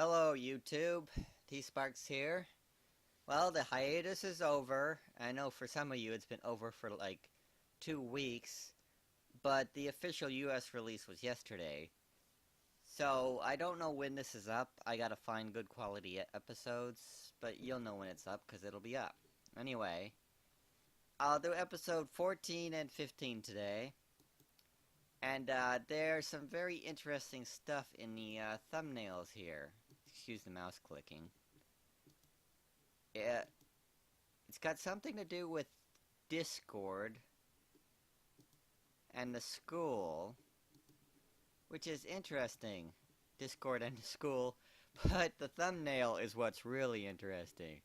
Hello, YouTube. T-Sparks here. Well, the hiatus is over. I know for some of you it's been over for like 2 weeks, but the official US release was yesterday. So, I don't know when this is up. I gotta find good quality episodes, but you'll know when it's up because it'll be up. Anyway, I'll do episode 14 and 15 today. And there's some very interesting stuff in the thumbnails here. Excuse the mouse clicking. It's got something to do with Discord and the school, which is interesting. Discord and the school, but the thumbnail is what's really interesting.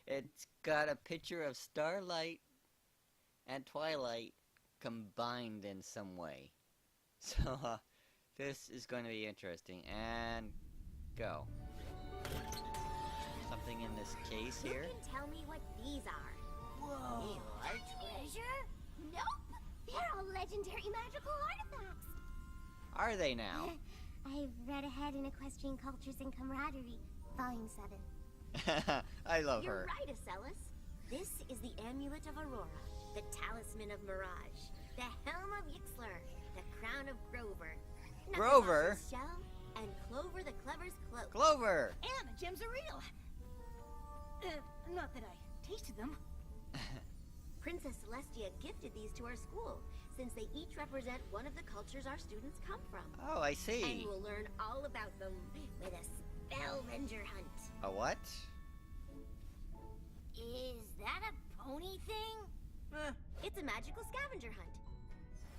It's got a picture of Starlight and Twilight combined in some way. So, this is going to be interesting. And go. Something in this case here. Who can tell me what these are? Whoa! Treasure? Nope! They're all legendary magical artifacts! Are they now? I've read ahead in Equestrian Cultures and Camaraderie, Volume 7. I love You're her. right, Acellus. This is the Amulet of Aurora, the Talisman of Mirage, the Helm of Yixlor, the Crown of Grover. Grover? Shell, and Clover the Clever's cloak. Clover! And the gems are real! Not that I tasted them. Princess Celestia gifted these to our school, since they each represent one of the cultures our students come from. Oh, I And see. we'll learn all about them with a Spellvenger hunt. A what? Is that a pony thing? It's a magical scavenger hunt.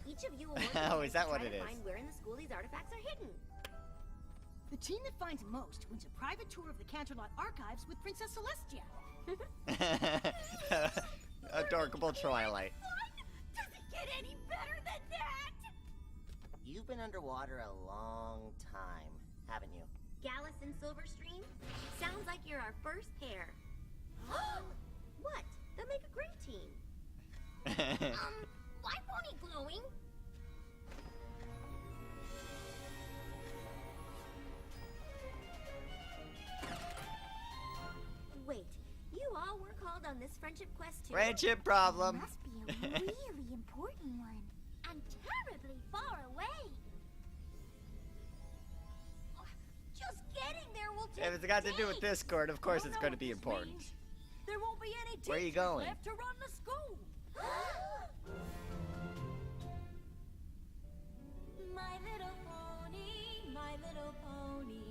Each of you will work Oh, together is that to what try it to is? find where in the school these artifacts are hidden. The team that finds most wins a private tour of the Canterlot archives with Princess Celestia. Adorable Twilight. Does it get any better than that? You've been underwater a long time, haven't you? Gallus and Silverstream? Sounds like you're our first pair. What? They'll make a great team. Why pony glowing? Wait, you all were called on this friendship quest too? Friendship problem. Must be a really important one. And terribly far away. Just getting there will take If it's got to do with days. Discord, of course Don't it's know going to what be this important. means. There won't be any Where are you teachers going? left to run the school. My little pony, my little pony.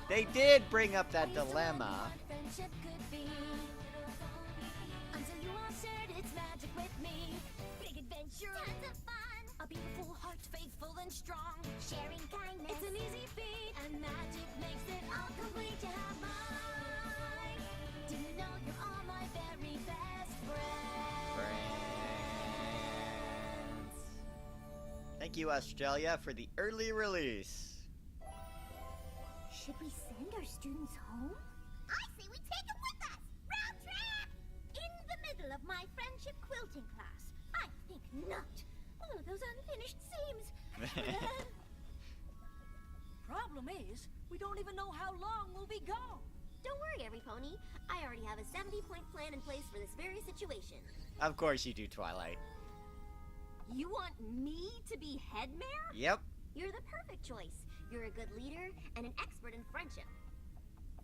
They did bring up that dilemma. Friendship could be. Until you all shared its magic with me. Big adventure. Tons of fun. A beautiful heart, faithful and strong. Sharing kindness. It's an easy feat. And magic makes it all complete. You have mine. Do you know you're all my very best friends? Thank you, Australia, for the early release. Should we send our students home? I say we take them with us! Round trip! In the middle of my friendship quilting class. I think not. Oh, those unfinished seams. Problem is, we don't even know how long we'll be gone. Don't worry, every pony. I already have a 70-point plan in place for this very situation. Of course you do, Twilight. You want me to be head mare? Yep. You're the perfect choice. You're a good leader and an expert in friendship.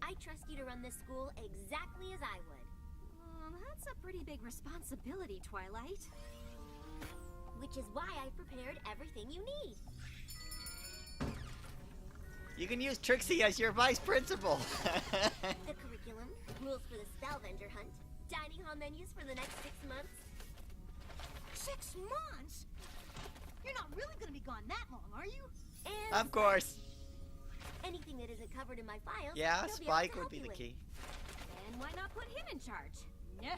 I trust you to run this school exactly as I would. That's a pretty big responsibility, Twilight. Which is why I've prepared everything you need. You can use Trixie as your vice principal. The curriculum, rules for the Spellvenger hunt, dining hall menus for the next 6 months. 6 months? You're not really going to be gone that long, are you? And Of course. anything that isn't covered in my files. Yeah, he'll be able to Spike would help be you the with. key. And why not put him in charge? No,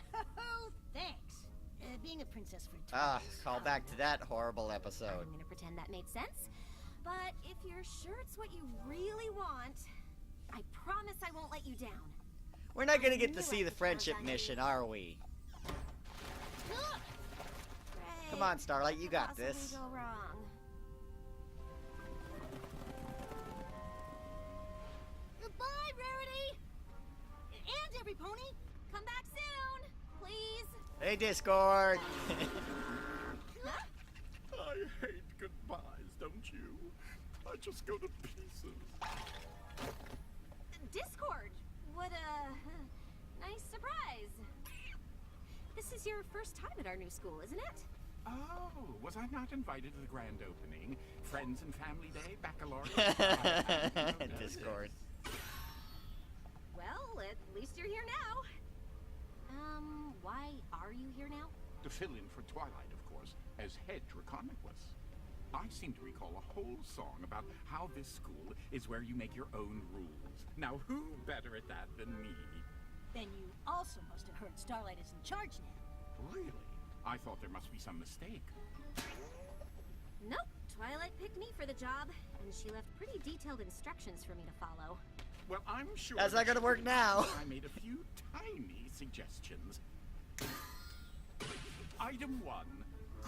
thanks. Being a princess for Ah, twice. call back to that horrible I'm episode. gonna pretend that made sense. But if you're sure it's what you really want, I promise I won't let you down. We're not gonna get to see the friendship mission, are we? Great. Come on, Starlight, you got Possibly this. Go wrong. Oni? Come back soon, please. Hey, Discord. I hate goodbyes, don't you? I just go to pieces. Discord. What a nice surprise. This is your first time at our new school, isn't it? Oh, was I not invited to the grand opening? Friends and family day, baccalaureate? Discord. Well, at least you're here now. Why are you here now? To fill in for Twilight, of course, as head Draconicus. I seem to recall a whole song about how this school is where you make your own rules. Now, who better at that than me? Then you also must have heard Starlight is in charge now. Really? I thought there must be some mistake. Nope. Twilight picked me for the job, and she left pretty detailed instructions for me to follow. Well, I'm sure That's not that gonna she work did. now. I made a few tiny suggestions. Item 1.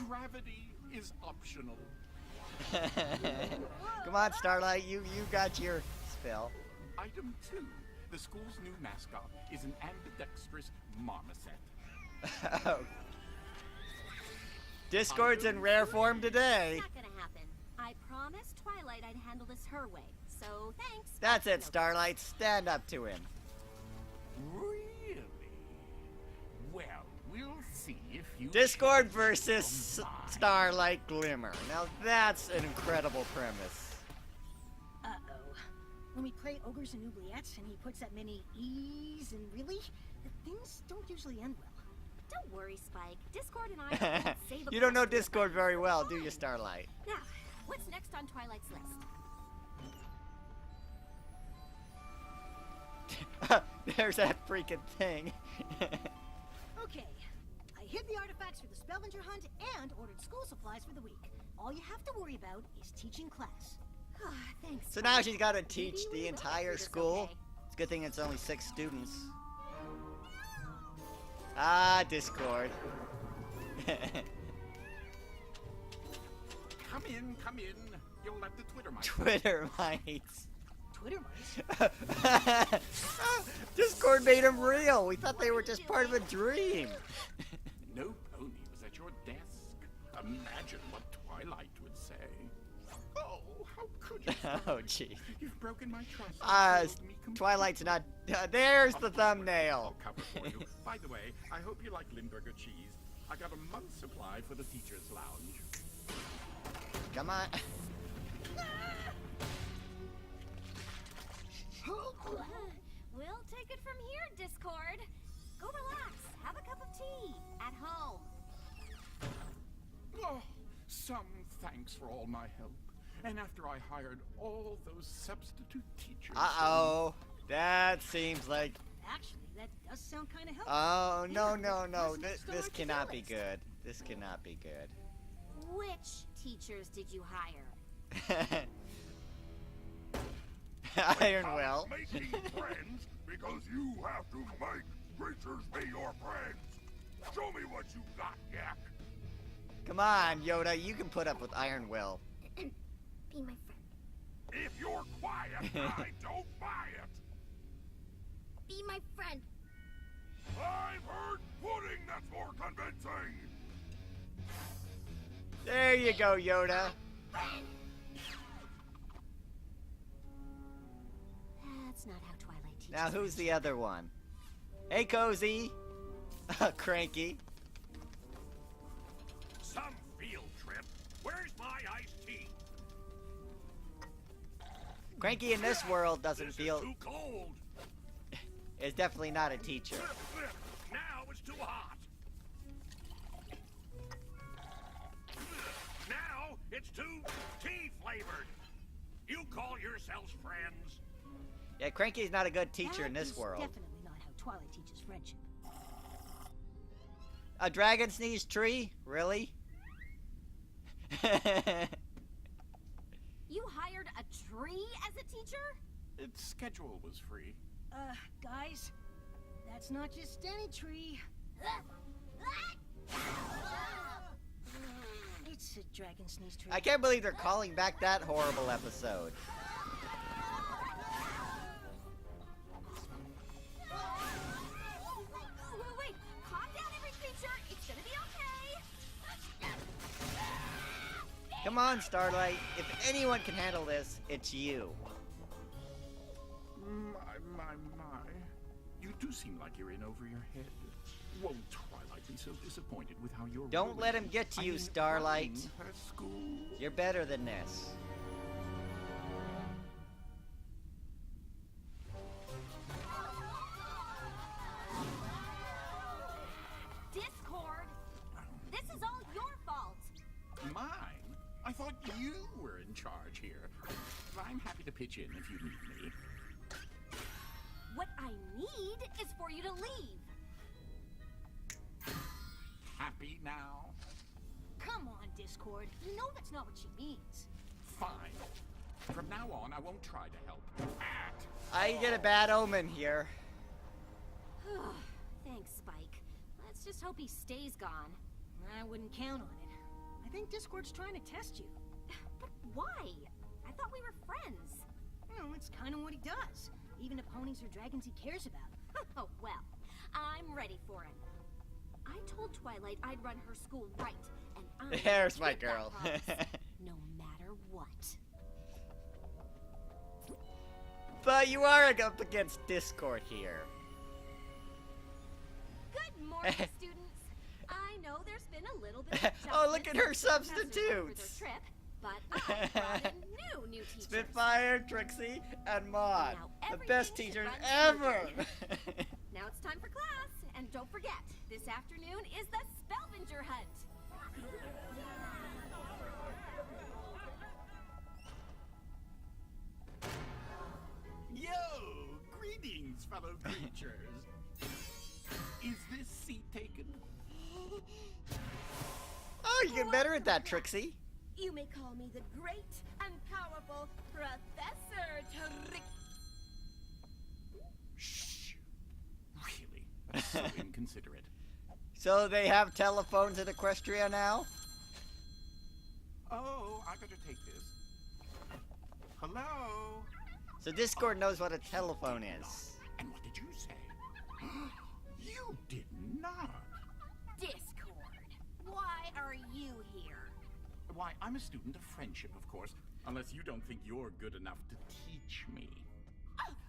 Gravity is optional. Come on, Starlight. You got your spell. Item 2. The school's new mascot is an ambidextrous marmoset. Discord's in rare form today. Not gonna happen. I promised Twilight I'd handle this her way, so thanks. That's but it, no Starlight. Stand up to him. Really? Well, we'll see if you... Discord versus Starlight Glimmer. Now that's an incredible premise. Uh-oh. When we play Ogres and Oubliettes and he puts that many E's and really, things don't usually end well. Don't worry, Spike. Discord and I will save a You don't know bunch of Discord your very well, fun. do you, Starlight? Now, what's next on Twilight's list? There's that freaking thing. Okay. I hid the artifacts for the scavenger hunt and ordered school supplies for the week. All you have to worry about is teaching class. Thanks. So Spike. now she's got to Maybe teach we the will entire get through this school. okay. It's a good thing it's only 6 students. Ah, Discord. Come in, come in. You'll let the Twitter mic. Twitter mites. Twitter mice? Discord made them real. We thought they were just part of a dream. No pony was at your desk. Imagine what Twilight would say. Oh, how could you? Oh, gee. You've broken my trust. and failed me completely. Twilight's not. There's the Of course, thumbnail. I'll cover for you. By the way, I hope you like Limburger cheese. I got a month's supply for the teacher's lounge. Come on. We'll take it from here, Discord. Go relax. Have a cup of tea at home. Oh, some thanks for all my help. And after I hired all those substitute teachers... Uh-oh. That seems like... Actually, that does sound kind of helpful. Oh, no, Yeah, no, no. what's next on This our cannot be list? good. This cannot be good. Which teachers did you hire? Ironwell. Making friends because you have to make creatures be your friends. Show me what you got, Yak. Come on, Yoda. You can put up with Ironwell. Be my friend. If you're quiet, I don't buy it. Be my friend. I've heard pudding that's more convincing. There you go, Yoda. That's not how Twilight teaches. Now, who's the other one? Hey, Cozy. Cranky. Some field trip. Where's my iced tea? Cranky in this world doesn't This feel... is too cold. is definitely not a teacher. Now it's too hot. Now it's too tea flavored. You call yourselves friends? Yeah, Cranky's not a good teacher in That this is world. Definitely not how Twilight teaches friendship. A dragon sneeze tree? Really? You hired a tree as a teacher? Its schedule was free. Guys, that's not just any tree. It's a dragon sneeze tree. I can't believe they're calling back that horrible episode. Come on, Starlight. If anyone can handle this, it's you. My. You do seem like you're in over your head. Won't Twilight be so disappointed with how you're Don't let him get to you, Starlight. running her school? You're better than this. Discord! This is all your fault! Mine? I thought you were in charge here. I'm happy to pitch in if you need me. What I need is for you to leave. Happy now? Come on, Discord. You know that's not what she means. Fine. From now on, I won't try to help. I get a bad omen here. Thanks, Spike. Let's just hope he stays gone. I wouldn't count on it. I think Discord's trying to test you. But why? I thought we were friends. Well, it's kind of what he does. Even the ponies or dragons he cares about. Oh, well, I'm ready for him. I told Twilight I'd run her school right, and I'm There's my keep that girl. promise, no matter what. But you are up against Discord here. Good morning, students. I know there's been a little bit of Oh, look at her adjustment since professors went for substitutes. their trip, but I brought in new teachers. Spitfire, Trixie, and Maud. Now The everything best should teachers run ever! smoothly. Now it's time for class, and don't forget, this afternoon is the Spellvenger Hunt. Yo! Greetings, fellow creatures. Is this seat taken? Oh, you get better at that, Trixie. You may call me the great and powerful Professor Trick. Shh. Really? So inconsiderate. So they have telephones at Equestria now? Oh, I better take this. Hello? So Discord knows what a telephone is. And what did you say? You did not. Discord. Why are you here? Why, I'm a student of friendship, of course. Unless you don't think you're good enough to teach me.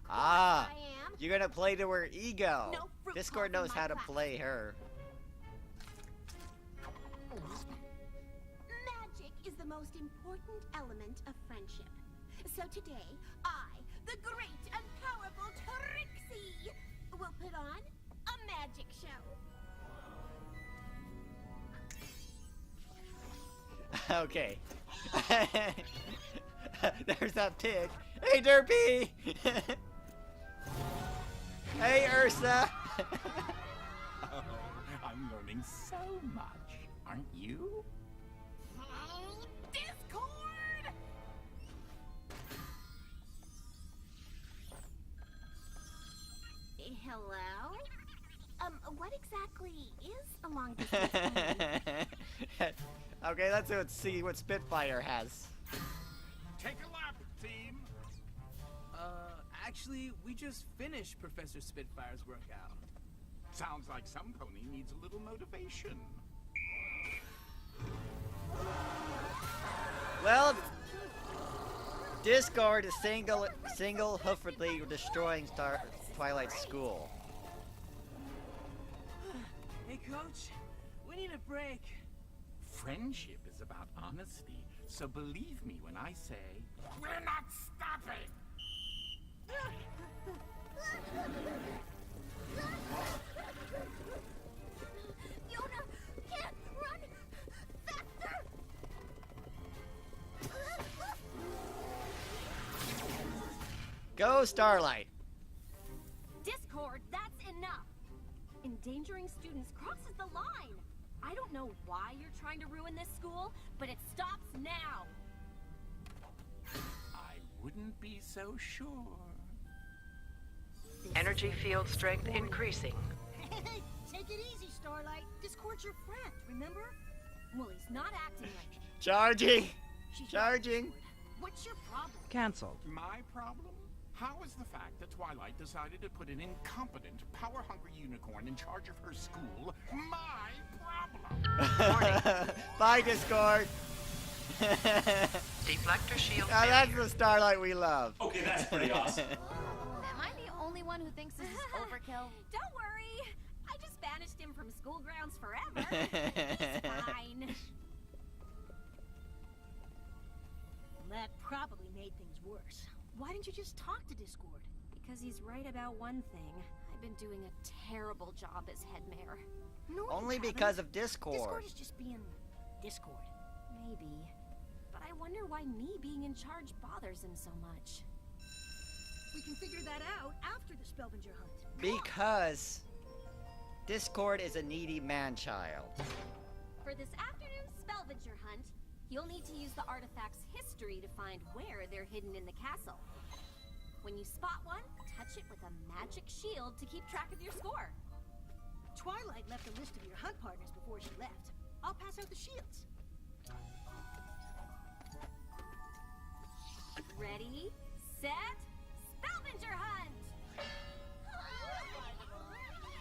Ah, I am. you're gonna play to her ego. No fruit Discord balls in knows my how to class. play her. Magic is the most important element of friendship. So today, I, the great and powerful Trixie, will put on a magic show. Okay. There's that pig. Hey, Derpy! Hey, Ursa! Oh, I'm learning so much, aren't you? Oh, Discord! Hello? What exactly is a long distance phone? Okay, let's see what Spitfire has. Take a lap, team. Actually, we just finished Professor Spitfire's workout. Sounds like some pony needs a little motivation. Well, Discord is single-hoofedly destroying Twilight's school. Hey, Coach, we need a break. Friendship is about honesty, so believe me when I say, we're not stopping! Yoda can't run faster! Go, Starlight! Discord, that's enough! Endangering students crosses the line! I don't know why you're trying to ruin this school, but it stops now! I wouldn't be so sure. Energy field strength increasing. Hey, take it easy, Starlight. Discord's your friend, remember? Well, he's not acting like it. Charging! She's right, Charging! Discord. What's your problem? Cancelled. My problem? How is the fact that Twilight decided to put an incompetent, power-hungry unicorn in charge of her school my problem? Bye, Discord! Deflector shield Now that's failure. the Starlight we love. Okay, that's pretty awesome. Am I the only one who thinks this is overkill? Don't worry. I just banished him from school grounds forever. He's fine. That probably made things worse. Why didn't you just talk to Discord? Because he's right about one thing. I've been doing a terrible job as head mayor. No, you Only haven't. because of Discord Discord. is just being Discord. Maybe. But I wonder why me being in charge bothers him so much. We can figure that out after the Spellbinger hunt. Because Discord is a needy man-child. For this afternoon's Spellbinger hunt, you'll need to use the artifact's history to find where they're hidden in the castle. When you spot one, touch it with a magic shield to keep track of your score. Twilight left a list of your hunt partners before she left. I'll pass out the shields. Ready, set, Spellbinger hunt!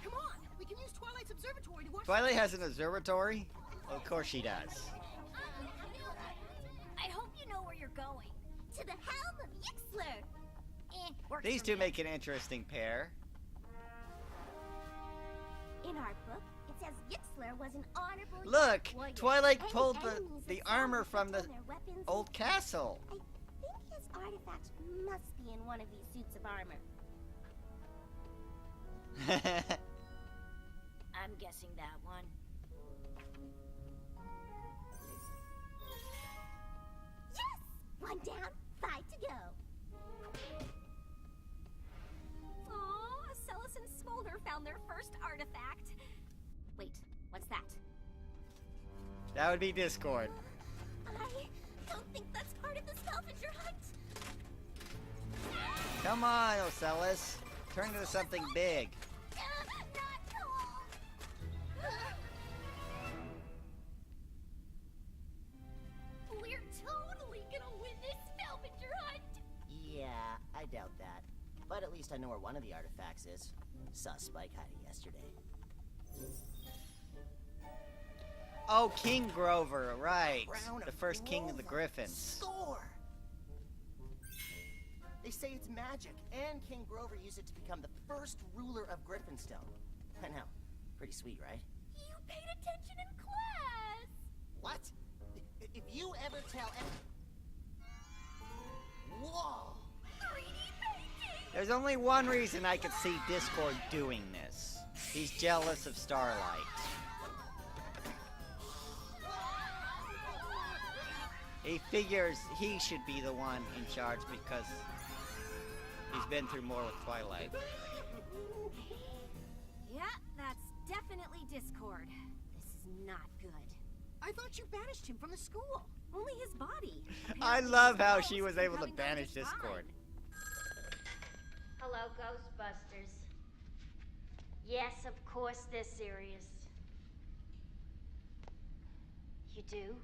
Come on, we can use Twilight's observatory to watch. Twilight has an observatory? Well, of course she does. I hope you know where you're going. To the helm of Yixler! Works These for two me. make an interesting pair. In our book, it says Yixler was an honorable Look! warrior. Twilight Any pulled enemies the that armor found from the their weapons old castle. I think his artifact must be in one of these suits of armor. I'm guessing that one. Yes! One down, 5 to go. Oh, Celis and Smolder found their first artifact. Wait, what's that? That would be Discord. I don't think that's part of the Spellbinger hunt. Come on, Ocellus. Turn into something big. Not cool. We're totally gonna win this Spellbinger hunt. Yeah, I doubt that. But at least I know where one of the artifacts is. Saw Spike hiding yesterday. Oh, King Grover, right. Crown The of first king of the Grover. Griffins. Score! They say it's magic, and King Grover used it to become the first ruler of Griffinstone. I know. Pretty sweet, right? You paid attention in class. What? If you ever tell Whoa! 3D painting. There's only one reason I could see Discord doing this. He's jealous of Starlight. He figures he should be the one in charge because he's been through more with Twilight. Yeah, that's definitely Discord. This is not good. I thought you banished him from the school. Only his body. I Apparently love his how bones she was keep able to coming back banish just fine. Discord. Hello, Ghostbusters. Yes, of course they're serious. You do?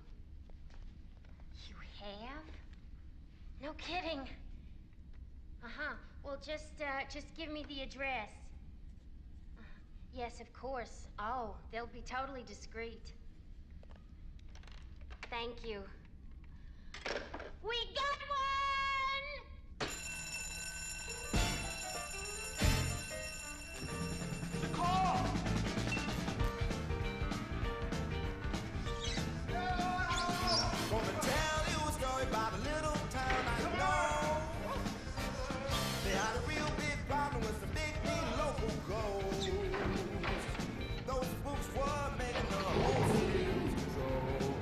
You have? No kidding. Uh-huh. Well, just give me the address. Yes, of course. Oh, they'll be totally discreet. Thank you. We got one! Gonna tell you a story about a little town I know. They had a real big problem with some big mean local ghosts. Those spooks were making the whole city lose control.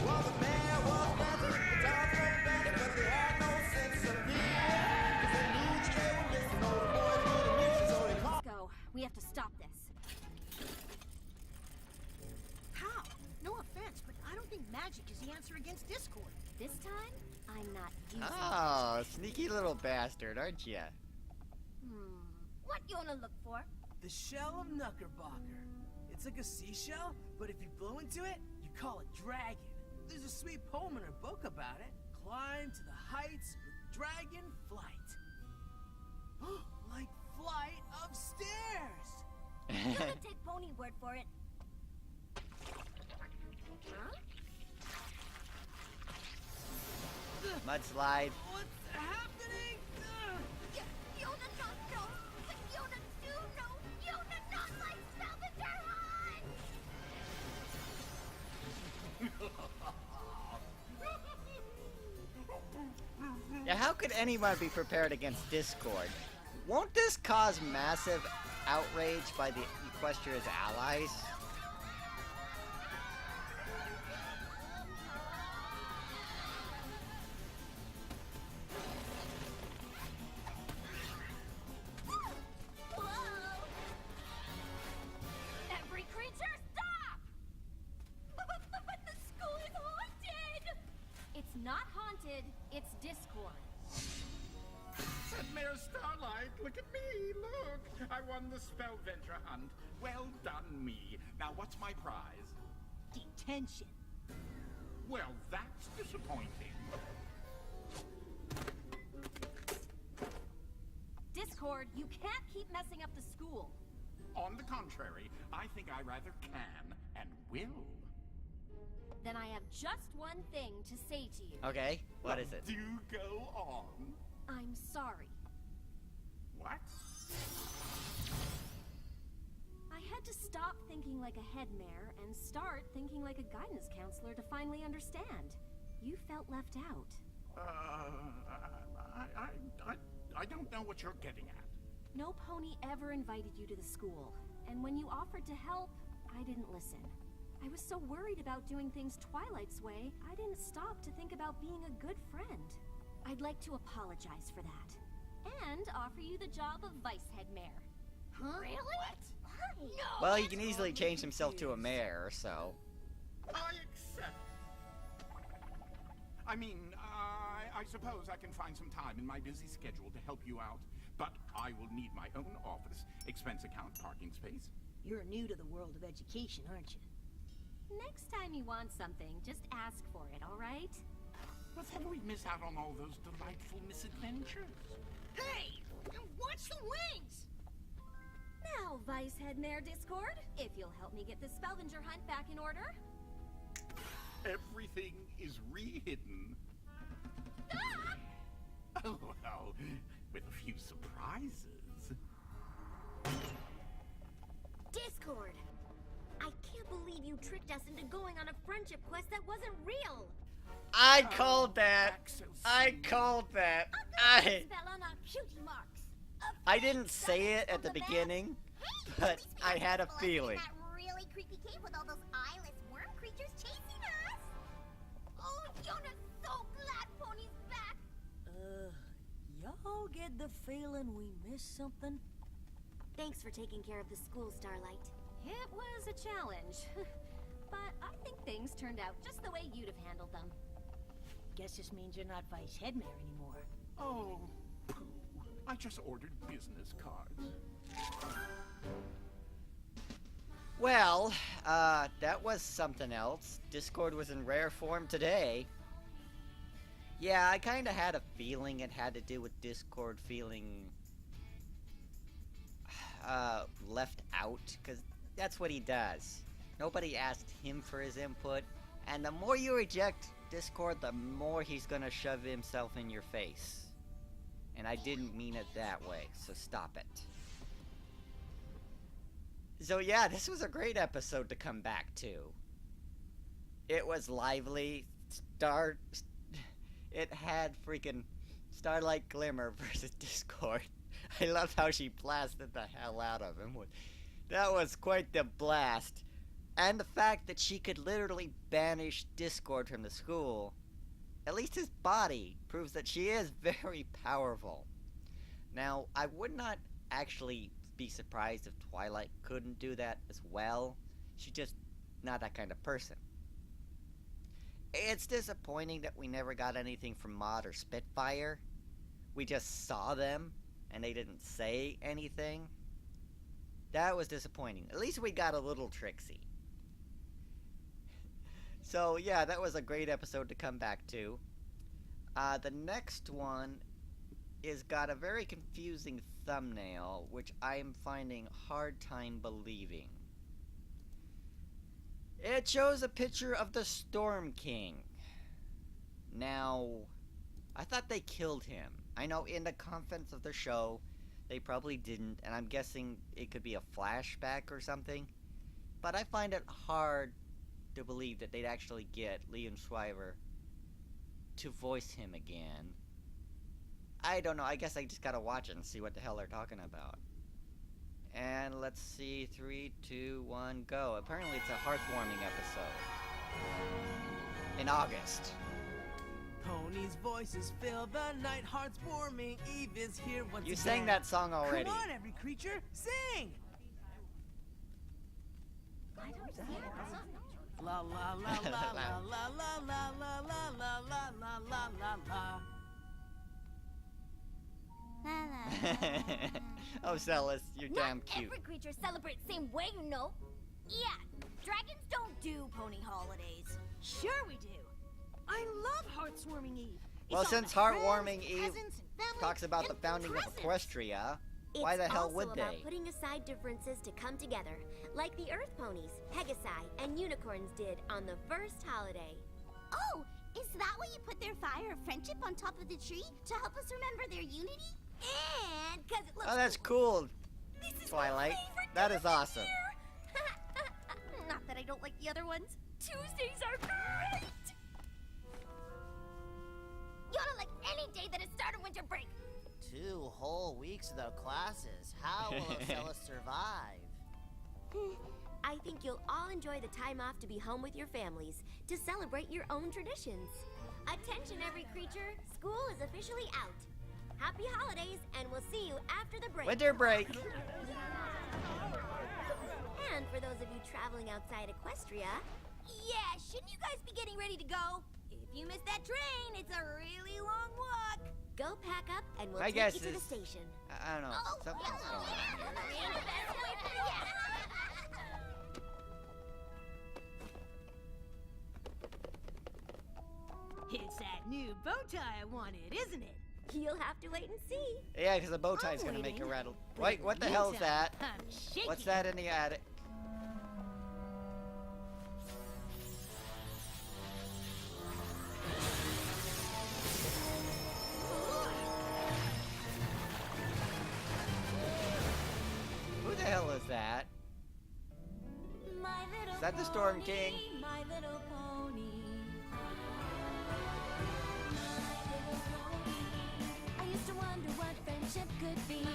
Well, the mayor was better, the town was better, but they had no sense of fear. 'Cause they knew that they were missing all the boys with the mission, so they called. Let's go. We have to stop this. How? No offense, but I don't think magic is the answer against Discord. This time, I'm not using it. Oh, sneaky little bastard, aren't ya? What you wanna look for? The shell of Knuckerbocker. It's like a seashell, but if you blow into it, you call it dragon. There's a sweet poem in her book about it. Climb to the heights with dragon flight. Like flight of stairs. You can take pony word for it. Huh? Mudslide. What's happening? Fiona not know, but Fiona do know. Fiona not like Spellbinder Hunt! Yeah, how could anyone be prepared against Discord? Won't this cause massive outrage by the Equestria's allies? Whoa! Every creature, stop! But the school is haunted! It's not haunted, it's Discord. Said Mayor Starlight, look at me, look! I won the Spellventure Hunt. Well done, me. Now what's my prize? Detention. Well, that's disappointing. Discord, you can't keep messing up the school. On the contrary, I think I rather can and will. Then I have just one thing to say to you. Okay, what is it? Do go on. I'm sorry. What? I had to stop thinking like a head mayor and start thinking like a guidance counselor to finally understand. You felt left out. I don't know what you're getting at. No pony ever invited you to the school, and when you offered to help, I didn't listen. I was so worried about doing things Twilight's way, I didn't stop to think about being a good friend. I'd like to apologize for that, and offer you the job of vice head mayor. Huh? Really? What? Why? No! Well, he can easily change himself to a mayor, so... I accept. I mean, I suppose I can find some time in my busy schedule to help you out, but I will need my own office, expense account, parking space. You're new to the world of education, aren't you? Next time you want something, just ask for it, all right? But then we miss out on all those delightful misadventures. Hey! Watch the wings! Now, Vice Head Mayor Discord, if you'll help me get the Spellbinger Hunt back in order. Everything is re-hidden. Oh, well, with a few surprises. Discord! I can't believe you tricked us into going on a friendship quest that wasn't real! I called that! I called that! I Spell on our cutie marks! I didn't say it at the beginning, but I had a feeling. That really creepy cave with all those eyeless worm creatures chasing us! Oh, Jonah's so glad Pony's back! Y'all get the feeling we missed something? Thanks for taking care of the school, Starlight. It was a challenge, but I think things turned out just the way you'd have handled them. Guess this means you're not vice head mayor anymore. Oh, pooh. I just ordered business cards. Well, that was something else. Discord was in rare form today. Yeah, I kinda had a feeling it had to do with Discord feeling... left out, because that's what he does. Nobody asked him for his input, and the more you reject Discord, the more he's gonna shove himself in your face. And I didn't mean it that way, so stop it. So yeah, this was a great episode to come back to. It was lively. It had freaking Starlight Glimmer versus Discord. I love how she blasted the hell out of him. That was quite the blast. And the fact that she could literally banish Discord from the school, at least his body, proves that she is very powerful. Now, I would not actually be surprised if Twilight couldn't do that as well. She's just not that kind of person. It's disappointing that we never got anything from Maud or Spitfire. We just saw them, and they didn't say anything. That was disappointing. At least we got a little Trixie. So, yeah, that was a great episode to come back to. The next one is got a very confusing thumbnail, which I am finding a hard time believing. It shows a picture of the Storm King. Now, I thought they killed him. I know in the contents of the show, they probably didn't, and I'm guessing it could be a flashback or something. But I find it hard to believe that they'd actually get Liam Schreiber to voice him again. I don't know, I guess I just gotta watch it and see what the hell they're talking about. And let's see, 3, 2, 1, go. Apparently it's a heartwarming episode. In August. Pony's voices fill the night, hearts warming. Eve is here once You again. sang that song already. Come on, every creature, sing! I don't see it. La la la la la la la la la la la la la la la. Oh, Celis, you're damn Not cute. every creature celebrates same way, you know. Yeah, dragons don't do pony holidays. Sure we do. I love Heartswarming Eve. It's Well, all since about Heartwarming friends, Eve cousins, and family, talks about the and founding of presents. Equestria, why the hell would It's they? also about putting aside differences to come together, like the Earth ponies, Pegasi, and unicorns did on the first holiday. Oh, is that why you put their fire of friendship on top of the tree to help us remember their unity? And because it looks Oh, that's cool, This is Twilight. my favorite That day is of the awesome. year. Not that I don't like the other ones. Tuesdays are great. You ought to like any day that is start of winter break. 2 whole weeks without classes. How will Ocella survive? I think you'll all enjoy the time off to be home with your families to celebrate your own traditions. Attention, every creature! School is officially out. Happy holidays, and we'll see you after the break. Winter break. And for those of you traveling outside Equestria, yeah, shouldn't you guys be getting ready to go? If you miss that train, it's a really long walk. Go pack up, and we'll My take guess you to the is- station. I don't know. Something's going on here. It's that new bow tie I wanted, isn't it? You'll have to wait and see. Yeah, because the bow tie's I'm gonna make it waiting. rattle. But Wait, in what the the hell is meantime, that? I'm shaking. What's that in the attic? Who the hell is that? Is that the Storm King? My little pony. I used to wonder what friendship could be.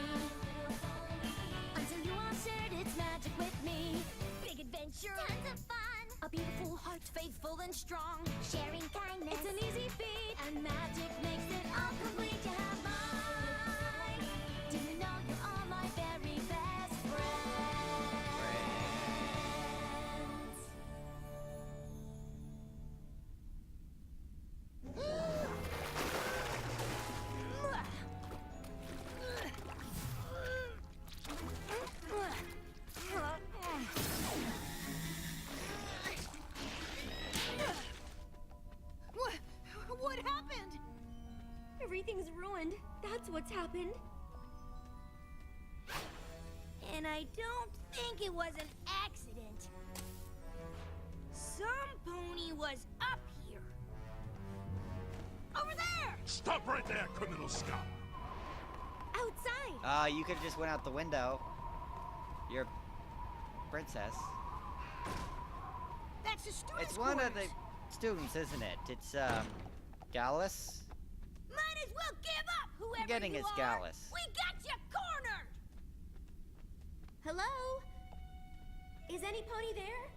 Until you all shared its magic with me. Big adventure. Tons of fun. A beautiful heart, faithful and strong. Sharing kindness. It's an easy feat, And magic makes it all complete. You have mine. Do you know you're all my very best friends? What happened? Everything's ruined. That's what's happened. And I don't think it was an accident. Some pony was up here. Over there! Stop right there, criminal scum! Outside. You could have just went out the window. You're a princess. That's the student's It's one of the quarters. students, isn't it? It's, Gallus? Might as well give up, whoever Getting you it's are. Gallus. We got you cornered! Hello? Is any pony there?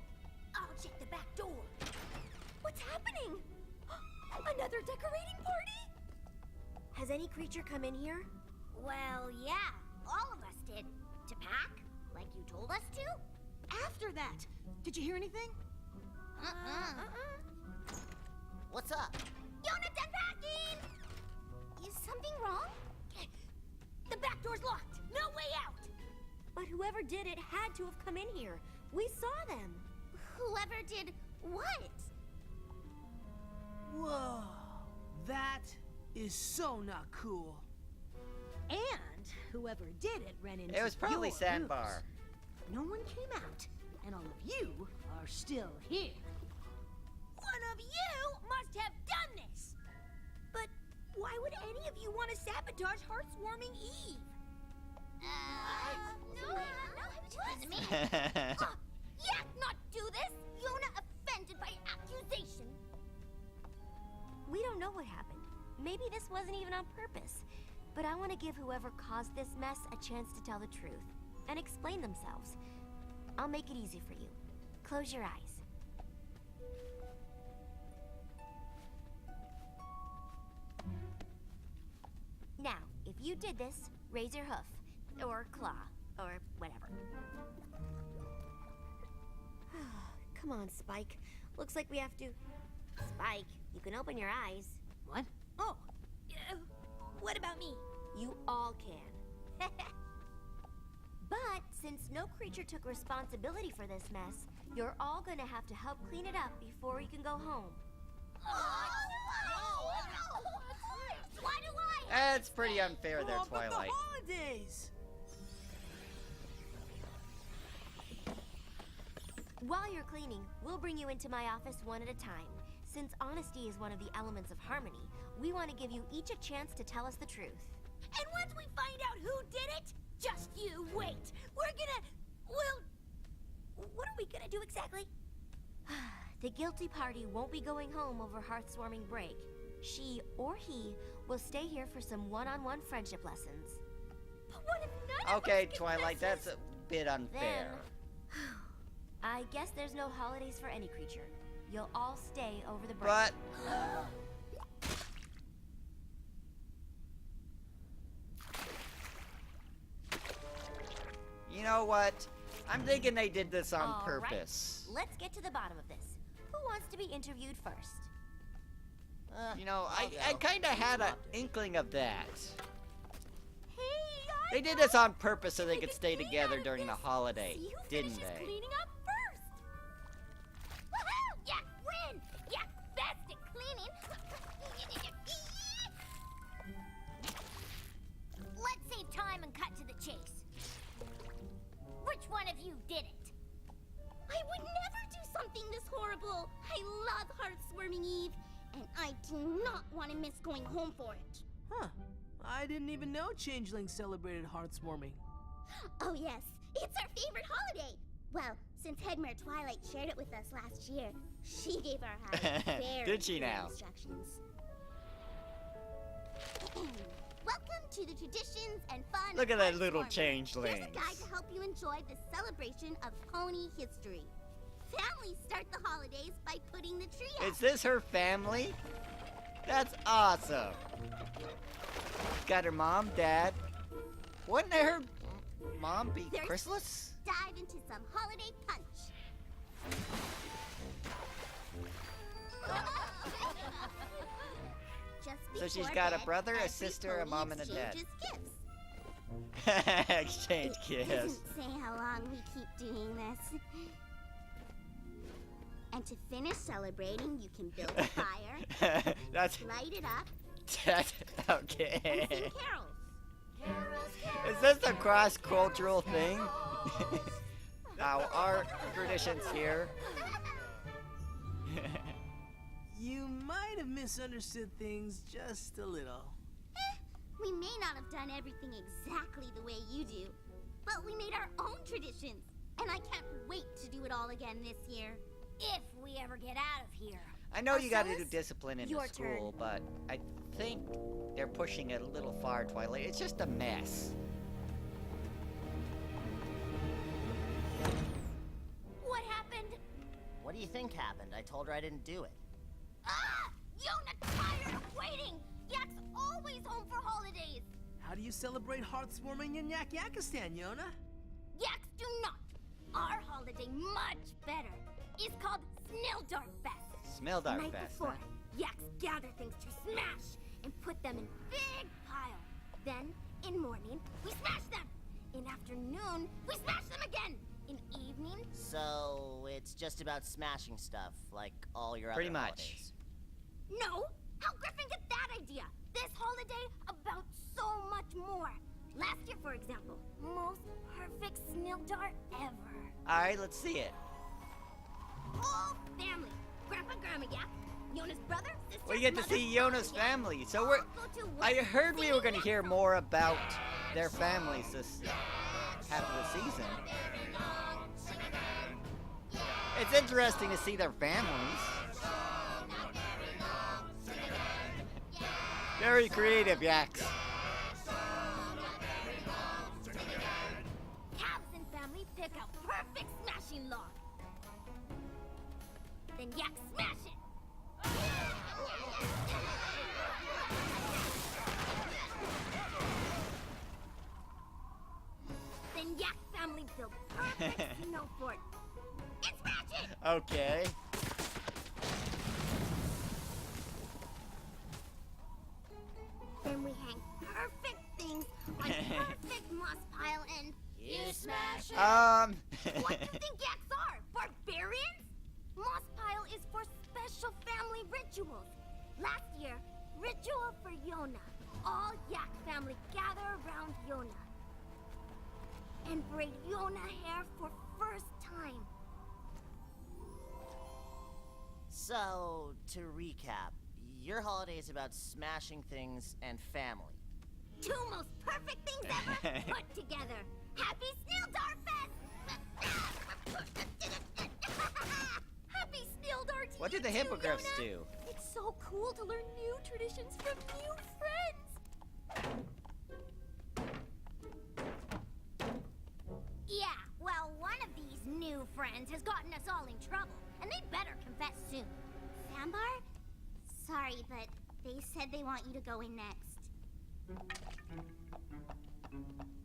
I'll check the back door. What's happening? Another decorating party? Has any creature come in here? Well, yeah, all of us did. To pack, like you told us to. After that, did you hear anything? What's up? Jonathan packing! Is something wrong? The back door's locked. No way out. But whoever did it had to have come in here. We saw them. Whoever did what? Whoa, that is so not cool. And whoever did it ran into It was probably your Sandbar. rooms. No one came out, and all of you are still here. One of you must have done this. But Why would any of you want to sabotage Heartswarming Eve? No, listen to me. Yak not do this! Yona offended by accusation. We don't know what happened. Maybe this wasn't even on purpose. But I want to give whoever caused this mess a chance to tell the truth and explain themselves. I'll make it easy for you. Close your eyes. Now, if you did this, raise your hoof, or claw, or whatever. Come on, Spike. Looks like we have to... Spike, you can open your eyes. What? Oh, what about me? You all can. But since no creature took responsibility for this mess, you're all gonna have to help clean it up before you can go home. Why do I? That's pretty unfair there, Oh, but the Twilight. holidays! While you're cleaning, we'll bring you into my office one at a time. Since honesty is one of the elements of harmony, we want to give you each a chance to tell us the truth. And once we find out who did it, just you wait. What are we gonna do exactly? The guilty party won't be going home over Heartswarming break. She or he will stay here for some one-on-one friendship lessons. But what if none Okay, of us get Twilight, that's lessons? a bit unfair. I guess there's no holidays for any creature. You'll all stay over the break. But you know what? I'm thinking they did this on All right. purpose. Let's get to the bottom of this. Who wants to be interviewed first? You know, I'll I go. kind of had an Interrupted. inkling of that. Hey, They did this on purpose so they could stay together during the holiday, See who didn't finishes they? cleaning up first. Woohoo! Yak win! Yak best at cleaning. Let's save time and cut to the chase. Which one of you did it? I would never do something this horrible. I love Heartswarming Eve, and I do not want to miss going home for it. Huh. I didn't even know Changeling celebrated Heartswarming. Oh yes, it's our favorite holiday. Well, since Headmare Twilight shared it with us last year, she gave our house very Did she clear now? instructions. Welcome to the traditions and fun. Look at of that little Heartswarming. changeling. Here's a guide to help you enjoy the celebration of pony history. Families start the holidays by putting the tree up. Is this her family? That's awesome. Got her mom, dad. Wouldn't her mom be There's- Chrysalis? Dive into some holiday punch. Just So she's before got a bed, brother, a every sister, a pony mom, and a dad. exchanges gifts. Exchange It gifts. doesn't say how long we keep doing this. And to finish celebrating, you can build a fire, That's light it up, that. and Okay. sing carols. Is this a cross-cultural thing? Now, our traditions here. You might have misunderstood things just a little. We may not have done everything exactly the way you do, but we made our own traditions, and I can't wait to do it all again this year. If we ever get out of here. I know you got to do Marcellus, discipline in the your school, turn. but I think they're pushing it a little far, Twilight. It's just a mess. What happened? What do you think happened? I told her I didn't do it. Ah! Yona tired of waiting! Yak's always home for holidays! How do you celebrate Heartswarming in Yak Yakistan, Yona? Yaks do not! Our holiday much better is called Snilldart Fest. Smell dark Night fast. before, Yaks gather things to smash and put them in big pile. Then, in morning, we smash them. In afternoon, we smash them again. In evening, So it's just about smashing stuff, like all your Pretty other much. holidays. no. How Griffin get that idea? This holiday about so much more. Last year, for example, most perfect Snilldart ever. All right, let's see it. Whole family. Grandpa, Grandma Yak, Yona's brother, sister, We get to mother, see Yona's yeah. family. So we're. All go to one I heard we were going to city hear more about their families this half of the season. It's interesting to see their families. Very creative, Yaks. Cavs and family pick a perfect smashing log. Then Yak smash it. Then Yak family build perfect snow fort. And smash it. Okay. Then we hang perfect things on perfect moss pile and you smash it. What do you think Yaks are? Barbarians? Moss pile is for special family rituals. Last year, ritual for Yona. All Yak family gather around Yona and braid Yona hair for first time. So, to recap, your holiday is about smashing things and family. Two most perfect things ever put together. Happy Snildar Fest! Happy Snildar to What you did the too, hippogriffs Yona. do? It's so cool to learn new traditions from new friends. Yeah, well, one of these new friends has gotten us all in trouble, and they better confess soon. Sambar? Sorry, but they said they want you to go in next.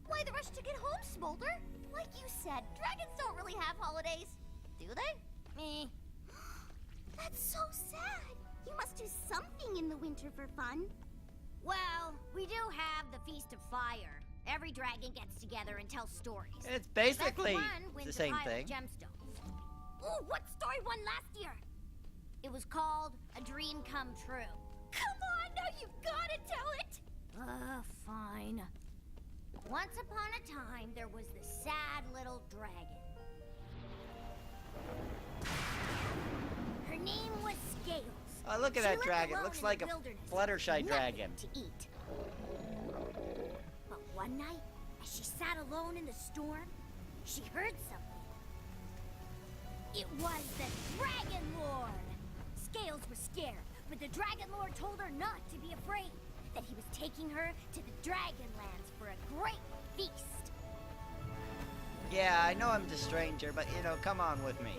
Why the rush to get home, Smolder? Like you said, dragons don't really have holidays, do they? Me. That's so sad. You must do something in the winter for fun. Well, we do have the Feast of Fire. Every dragon gets together and tells stories. It's basically The best one wins the a same pile of thing. gemstones. Ooh, what story won last year? It was called A Dream Come True. Come on, now you've got to tell it! Fine. Once upon a time, there was this sad little dragon. Her name was Scales. Oh, look at She that lived dragon. alone Looks in like the a wilderness, Fluttershy nothing dragon. to eat. But one night, as she sat alone in the storm, she heard something. It was the Dragon Lord! Scales was scared, but the Dragon Lord told her not to be afraid, that he was taking her to the Dragonlands for a great feast. Yeah, I know I'm the stranger, but you know, come on with me.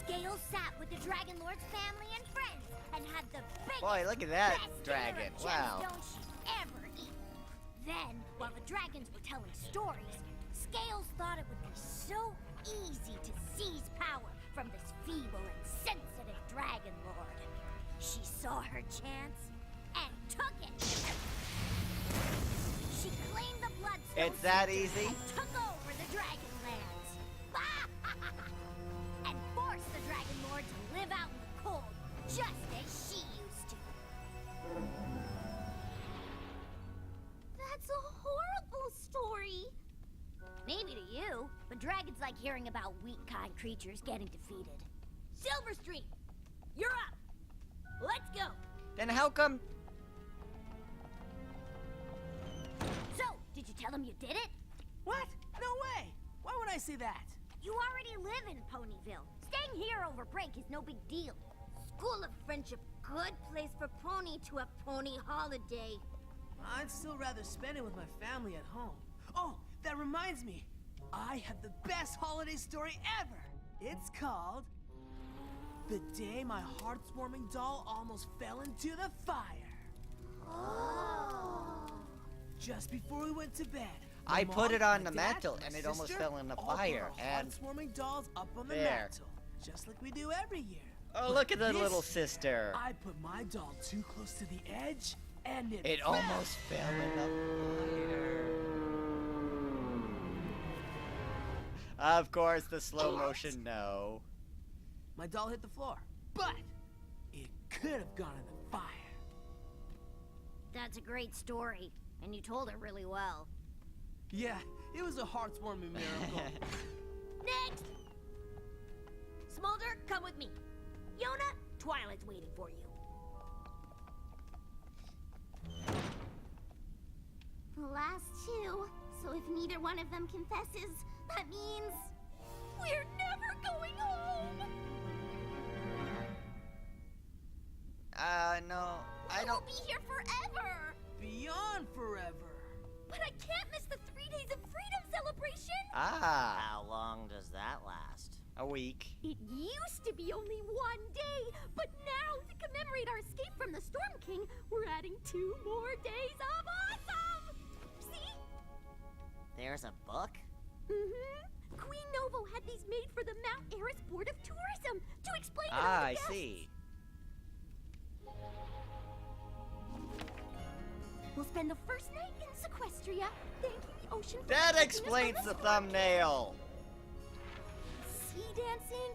Scales sat with the Dragon Lord's family and friends and had the biggest, Boy, look at that best dragon. dinner of Wow. gemstones she'd ever eaten. Then, while the dragons were telling stories, Scales thought it would be so easy to seize power from this feeble and sensitive Dragon Lord. She saw her chance and took it. She claimed the Bloodstone It's that Scepter easy? and took over the Dragonlands. And forced the Dragon Lord to live out in the cold, just as she used to. That's a horrible story. Maybe to you, but dragons like hearing about weak kind creatures getting defeated. Silverstream, you're up. Let's go. Then how come? So, did you tell him you did it? What? No way! Why would I say that? You already live in Ponyville. Staying here over break is no big deal. School of Friendship, good place for Pony to have pony holiday. I'd still rather spend it with my family at home. Oh, that reminds me. I have the best holiday story ever. It's called The Day My Heartwarming Doll Almost Fell into the Fire. Oh. Just before we went to bed, I my put mom, it on my the dad, mantle my and it almost sister fell in the all put fire, our and heartwarming dolls up on the there. mantle, just like we do every year. Oh, But look at the this little year, sister. I put my doll too close to the edge, and it It fell. almost fell in the fire. Of course, the slow motion no. My doll hit the floor, but it could have gone in the fire. That's a great story, and you told it really well. Yeah, it was a heartwarming miracle. Next! Smolder, come with me. Yona, Twilight's waiting for you. The last two, so if neither one of them confesses, that means... We're never going home! No, I don't... We'll be here forever! Beyond forever. But I can't miss the 3 days of freedom celebration! Ah, How long does that last? a week. It used to be only 1 day, but now, to commemorate our escape from the Storm King, we're adding 2 more days of awesome! See? There's a book? Mm-hmm. Queen Novo had these made for the Mount Eris Board of Tourism to explain to all Ah, the I guests. see. We'll spend the first night in Sequestria, thanking the ocean for That protecting us explains from the Storm King. thumbnail. Sea dancing,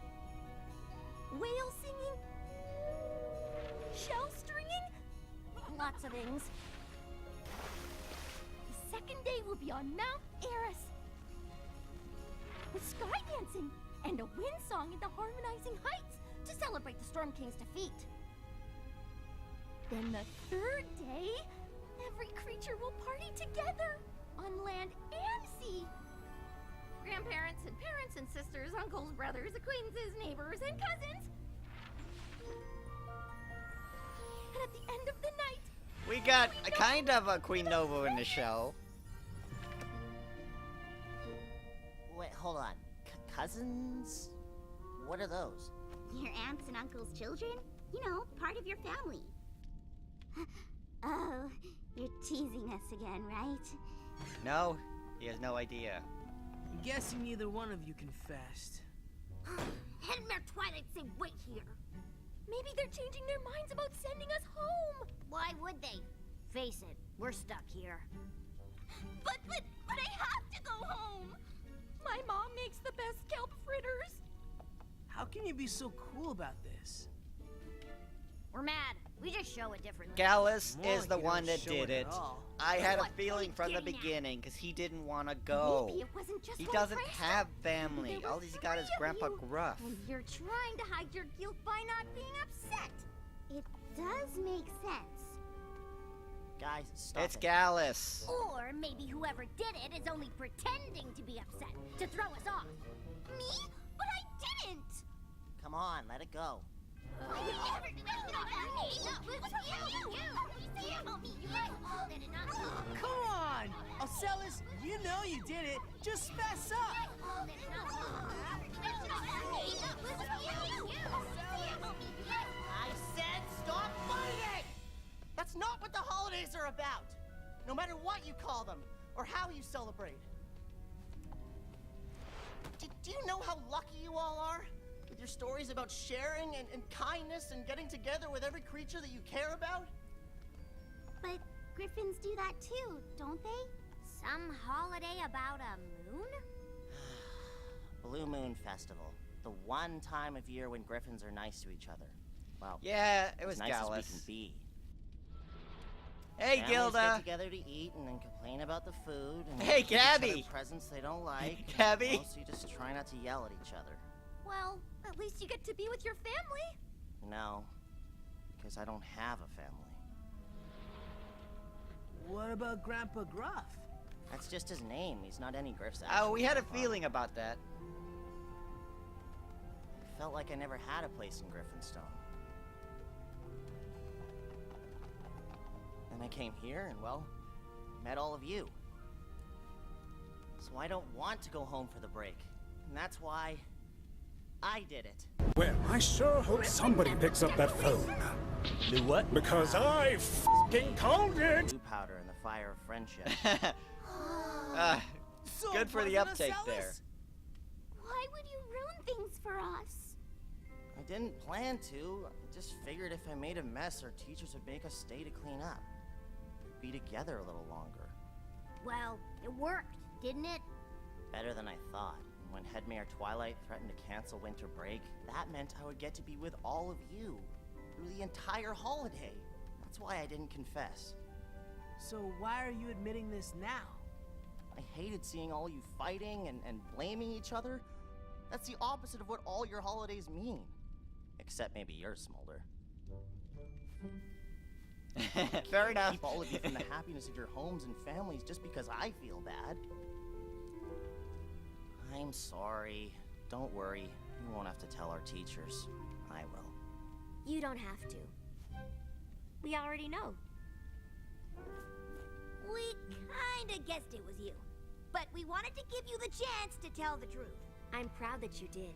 whale singing, shell stringing, lots of things. The second day will be on Mount Eris, with sky dancing and a wind song in the Harmonizing Heights to celebrate the Storm King's defeat. Then the third day, every creature will party together on land and sea. Grandparents and parents and sisters, uncles, brothers, acquaintances, neighbors, and cousins. And at the end of the night, We got a kind of a Queen Novo in the show. Wait, hold on. Cousins? What are those? Your aunts and uncles' children? You know, part of your family. Oh, you're teasing us again, right? No, he has no idea. I'm guessing neither one of you confessed. Headmare Twilight say wait here. Maybe they're changing their minds about sending us home. Why would they? Face it, we're stuck here. But I have to go home. My mom makes the best kelp fritters. How can you be so cool about this? We're mad. We just show it differently. Gallus More is like the you one don't that show did it it. at all. I had a What are feeling you from the getting at? beginning because he didn't want to go. Maybe it wasn't just He one doesn't person. have family. There were All he's got is 3 of Grandpa you, Gruff. And you're trying to hide your guilt by not being upset. It does make sense. Guys, stop It's it. Gallus. Or maybe whoever did it is only pretending to be upset to throw us off. Me? But I didn't. Come on, let it go. Come on! Ocellus, you know you did it. Just fess up! I said stop fighting! That's not what the holidays are about! No matter what you call them, or how you celebrate. Do you know how lucky you all are? With your stories about sharing and kindness and getting together with every creature that you care about? But griffins do that too, don't they? Some holiday about a moon? Blue Moon Festival. The one time of year when griffins are nice to each other. Well, Yeah, it was as nice Gallus. as we can be. Hey, Families Gilda. get together to eat and then complain about the food. And Hey, give each other Gabby. presents they don't like. Gabby. Mostly just try not to yell at each other. Well, at least you get to be with your family. No, because I don't have a family. What about Grandpa Gruff? That's just his name. He's not any Griff's Oh, we actual had a grandpa. feeling about that. I felt like I never had a place in Griffinstone. Then I came here and, well, met all of you. So I don't want to go home for the break. And that's why I did it. Well, I sure hope somebody picks up that phone. Do what? Because I f***ing called it! Blue powder in the fire of friendship. So Good for the wasn't uptake Ocellus? there. Why would you ruin things for us? I didn't plan to. I just figured if I made a mess, our teachers would make us stay to clean up. Be together a little longer. Well, it worked, didn't it? Better than I thought. When Headmare Twilight threatened to cancel winter break, that meant I would get to be with all of you through the entire holiday. That's why I didn't confess. So why are you admitting this now? I hated seeing all you fighting and blaming each other, That's the opposite of what all your holidays mean. Except maybe yours, Smolder. Fair enough. Keep all of you from the happiness of your homes and families just because I feel bad. I'm sorry. Don't worry. You won't have to tell our teachers. I will. You don't have to. We already know. We kinda guessed it was you. But we wanted to give you the chance to tell the truth. I'm proud that you did.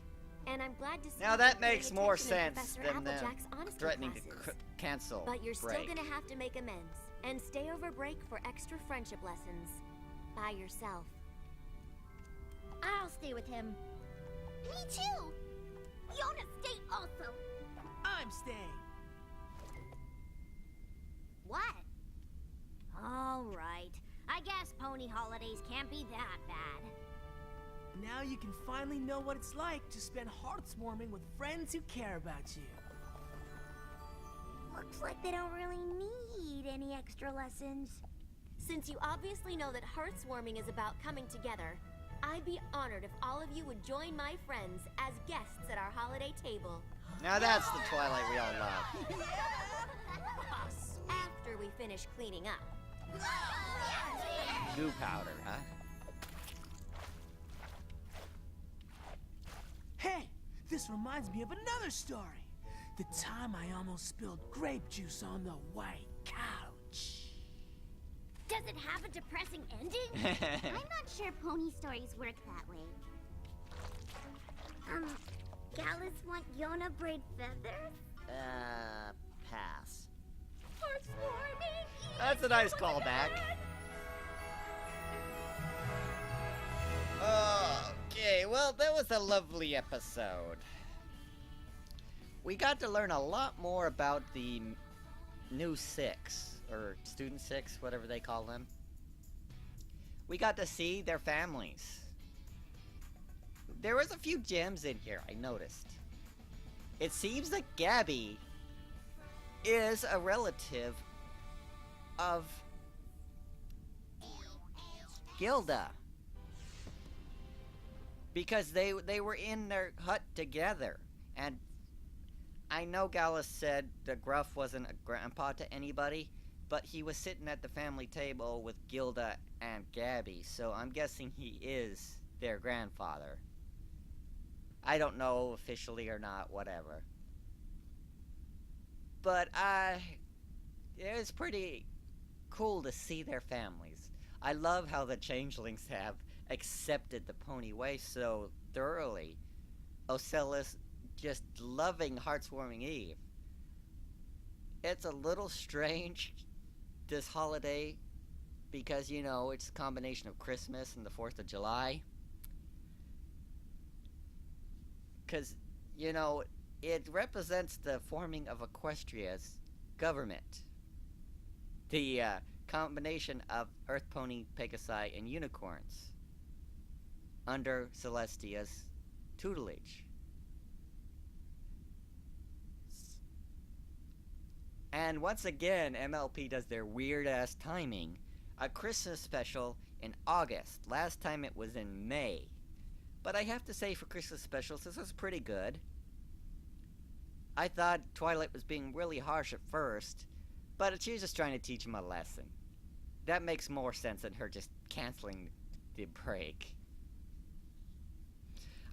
And I'm glad to see Now you that paying makes more attention in sense Professor than them Applejack's honesty threatening to classes. cancel But you're break. still gonna have to make amends and stay over break for extra friendship lessons. By yourself. I'll stay with him. Me too! Yona, stay also! I'm staying. What? Alright. I guess pony holidays can't be that bad. Now you can finally know what it's like to spend hearts-warming with friends who care about you. Looks like they don't really need any extra lessons. Since you obviously know that hearts-warming is about coming together, I'd be honored if all of you would join my friends as guests at our holiday table. Now that's the Twilight we all love. After we finish cleaning up. Goo powder, huh? Hey, this reminds me of another story. The time I almost spilled grape juice on the white couch. Does it have a depressing ending? I'm not sure pony stories work that way. Gallus want Yona braid feathers? Pass. Heartwarming! That's a nice callback. Okay, well, that was a lovely episode. We got to learn a lot more about the new Six, or Student Six, whatever they call them. We got to see their families. There was a few gems in here, I noticed. It seems that Gabby is a relative of Gilda. Because they were in their hut together. And I know Gallus said the Gruff wasn't a grandpa to anybody, but he was sitting at the family table with Gilda and Gabby, so I'm guessing he is their grandfather. I don't know officially or not, whatever. But it was pretty cool to see their families. I love how the changelings have accepted the pony way so thoroughly. Ocellus just loving Heartswarming Eve. It's a little strange this holiday because, you know, it's a combination of Christmas and the 4th of July. Because, you know, it represents the forming of Equestria's government. The combination of Earth Pony, Pegasi, and Unicorns under Celestia's tutelage. And once again, MLP does their weird-ass timing. A Christmas special in August. Last time it was in May. But I have to say, for Christmas specials, this was pretty good. I thought Twilight was being really harsh at first, but she was just trying to teach him a lesson. That makes more sense than her just canceling the break.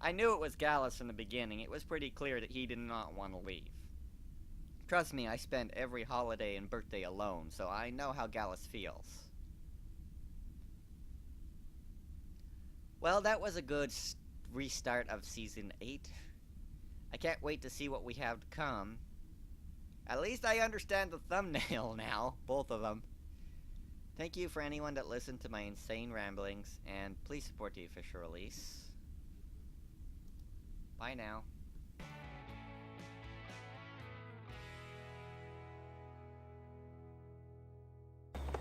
I knew it was Gallus from the beginning. It was pretty clear that he did not want to leave. Trust me, I spent every holiday and birthday alone, so I know how Gallus feels. Well, that was a good restart of Season 8. I can't wait to see what we have to come. At least I understand the thumbnail now, both of them. Thank you for anyone that listened to my insane ramblings, and please support the official release. Bye now.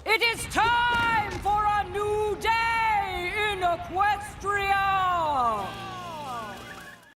It is time for a new day in Equestria!